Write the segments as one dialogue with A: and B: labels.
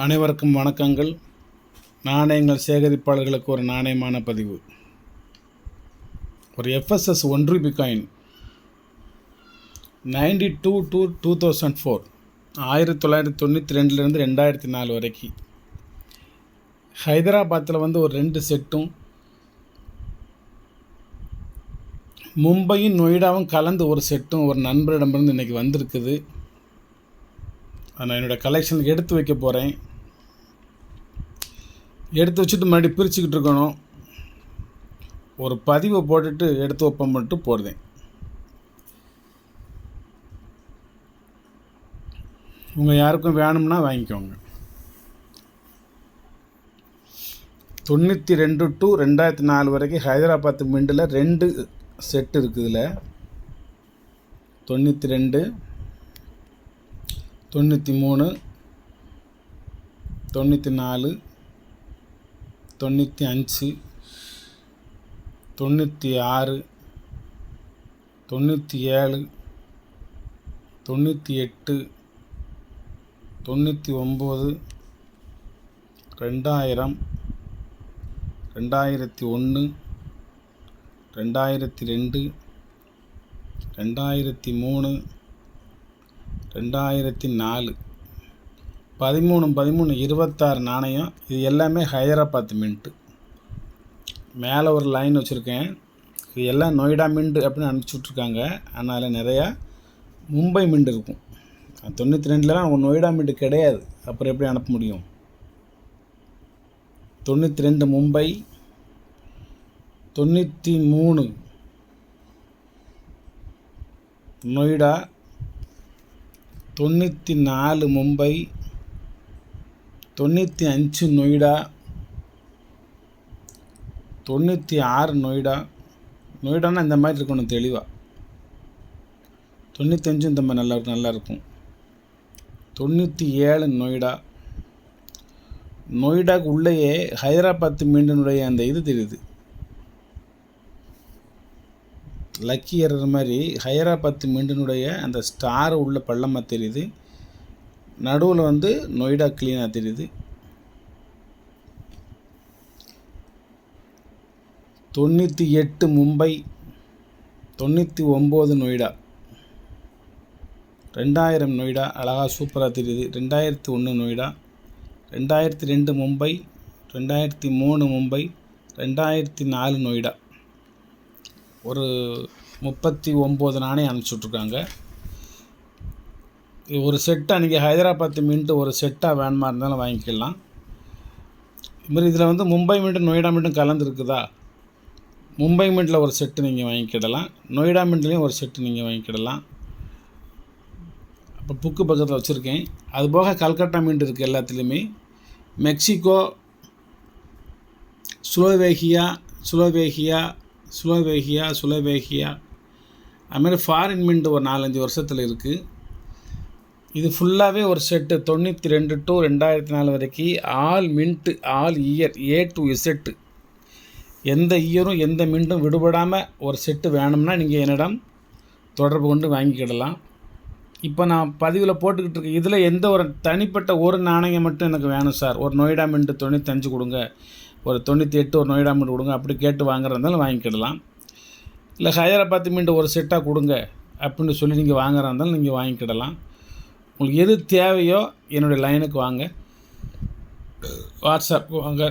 A: அனைவருக்கும் வணக்கங்கள். நாணயங்கள் சேகரிப்பாளர்களுக்கு ஒரு நாணயமான பதிவு. ஒரு FSS 1 ரூபி காயின் 92 to 2004, 1992 2004 வரைக்கும் ஹைதராபாத்தில் ஒரு 2 செட்டும் மும்பையும் நொய்டாவும் கலந்து ஒரு செட்டும் ஒரு நண்பரிடமிருந்து இன்றைக்கி வந்திருக்குது. நான் என்னோடய கலெக்ஷனுக்கு எடுத்து வைக்க போகிறேன். எடுத்து வச்சுட்டு மறுபடியும் பிரிச்சுக்கிட்டு இருக்கணும். ஒரு பதிவை போட்டுட்டு எடுத்து வைப்போம் மட்டும் போடுறேன். உங்கள் யாருக்கும் வேணும்னா வாங்கிக்கோங்க. 92 to 2004 வரைக்கும் ஹைதராபாத் மிண்டில் 2 செட்டு இருக்குதுல. 92, 93, 94, 95, 96, 97, 98, 99, 2000, 2001, 2002, 2003, 2004, 13, 26 நாணயம். இது எல்லாமே ஹைதராபாத் மின்ட்டு. மேலே ஒரு லைன் வச்சுருக்கேன். இது எல்லாம் நொய்டா மின்ட் அப்படின்னு அனுப்பிச்சுட்ருக்காங்க. அதனால் நிறையா மும்பை மின்ட் இருக்கும். 92லாம் அவங்க நொய்டா மின்ட் கிடையாது. அப்புறம் எப்படி அனுப்ப முடியும்? 92 மும்பை, 93 நொய்டா, 94 மும்பை, 95 நொய்டா, 96 நொய்டா. நொய்டானா இந்த மாதிரி இருக்கணும் தெளிவாக. 95 இந்த மாதிரி நல்லா இருக்கும். 97 நொய்டா. நொய்டாக்கு உள்ளேயே ஹைதராபாத் மீண்டினுடைய அந்த இது தெரியுது, லக்கி ஏறுற மாதிரி ஹைதராபாத் மீண்டினுடைய அந்த ஸ்டார் உள்ள பள்ளமாக தெரியுது. நடுவில் நொய்டா க்ளீனாக தெரியுது. 98 மும்பை, 99 நொய்டா, 2000 நொய்டா அழகாக சூப்பராக தெரியுது. 2001 நொய்டா, 2002 மும்பை, 2003 மும்பை, 2004 நொய்டா. ஒரு 39 நாணயம் அனுப்பிச்சுட்ருக்காங்க. ஒரு செட்டாக நீங்கள் ஹைதராபாத் மின்ட்டு ஒரு செட்டாக வேணுமா இருந்தாலும் வாங்கிக்கலாம். இதுமாதிரி இதில் மும்பை மின்ட்டு நொய்டா மின்ட்டும் கலந்துருக்குதா. மும்பை மின்ட்டில் ஒரு செட்டு நீங்கள் வாங்கிக்கிடலாம். நொய்டா மின்ட்லேயும் ஒரு செட்டு நீங்கள் வாங்கிக்கிடலாம். இப்போ புக்கு பக்கத்தில் வச்சுருக்கேன். அதுபோக கல்கட்டா மின்ட் இருக்குது எல்லாத்துலேயுமே. மெக்சிகோ, ஸ்லோவேகியா, அதுமாதிரி ஃபாரின் மின்ட் ஒரு 4-5 வருஷத்தில் இருக்குது. இது ஃபுல்லாகவே ஒரு செட்டு 92 to 2004 வரைக்கும் all mint, all year, A to Z, எந்த இயரும் எந்த மின்ட்டும் விடுபடாமல் ஒரு செட்டு வேணும்னா நீங்கள் என்னிடம் தொடர்பு கொண்டு வாங்கிக்கிடலாம். இப்போ நான் பதிவில் போட்டுக்கிட்டு இருக்கேன். இதில் எந்த ஒரு தனிப்பட்ட ஒரு நாணயம் மட்டும் எனக்கு வேணும் சார், ஒரு நொய்டா மின்ட்டு 95 கொடுங்க, ஒரு 98 ஒரு நொய்டா மின்ட் கொடுங்க அப்படி கேட்டு வாங்குறதாலும் வாங்கிக்கிடலாம். இல்லை ஹைதராபாத் மின்ட் ஒரு செட்டாக கொடுங்க அப்படின்னு சொல்லி நீங்கள் வாங்குறா இருந்தாலும் நீங்கள் வாங்கிக்கிடலாம். உங்களுக்கு எது தேவையோ என்னுடைய லைனுக்கு வாங்க, வாட்ஸ்அப்புக்கு வாங்க,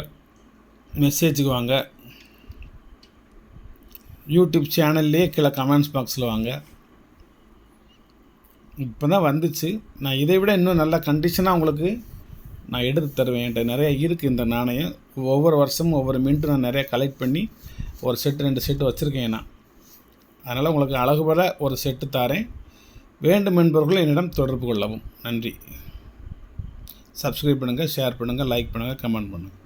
A: மெசேஜுக்கு வாங்க, யூடியூப் சேனல்லையே கீழே கமெண்ட்ஸ் பாக்ஸில் வாங்க. இப்போ தான் வந்துச்சு. நான் இதை விட இன்னும் நல்ல கண்டிஷனாக உங்களுக்கு நான் எடுத்து தருவேன். என்கிட்ட நிறையா இருக்குது இந்த நாணயம். ஒவ்வொரு வருஷமும் ஒவ்வொரு மின்ட்டு நான் நிறையா கலெக்ட் பண்ணி ஒரு செட்டு 2 செட்டு வச்சுருக்கேன் நான். அதனால் உங்களுக்கு அழகுபட ஒரு செட்டு தாரேன். வேண்டும் என்பவர்கள் என்னிடம் தொடர்பு கொள்ளவும். நன்றி. சப்ஸ்கிரைப் பண்ணுங்கள், ஷேர் பண்ணுங்கள், லைக் பண்ணுங்கள், கமெண்ட் பண்ணுங்கள்.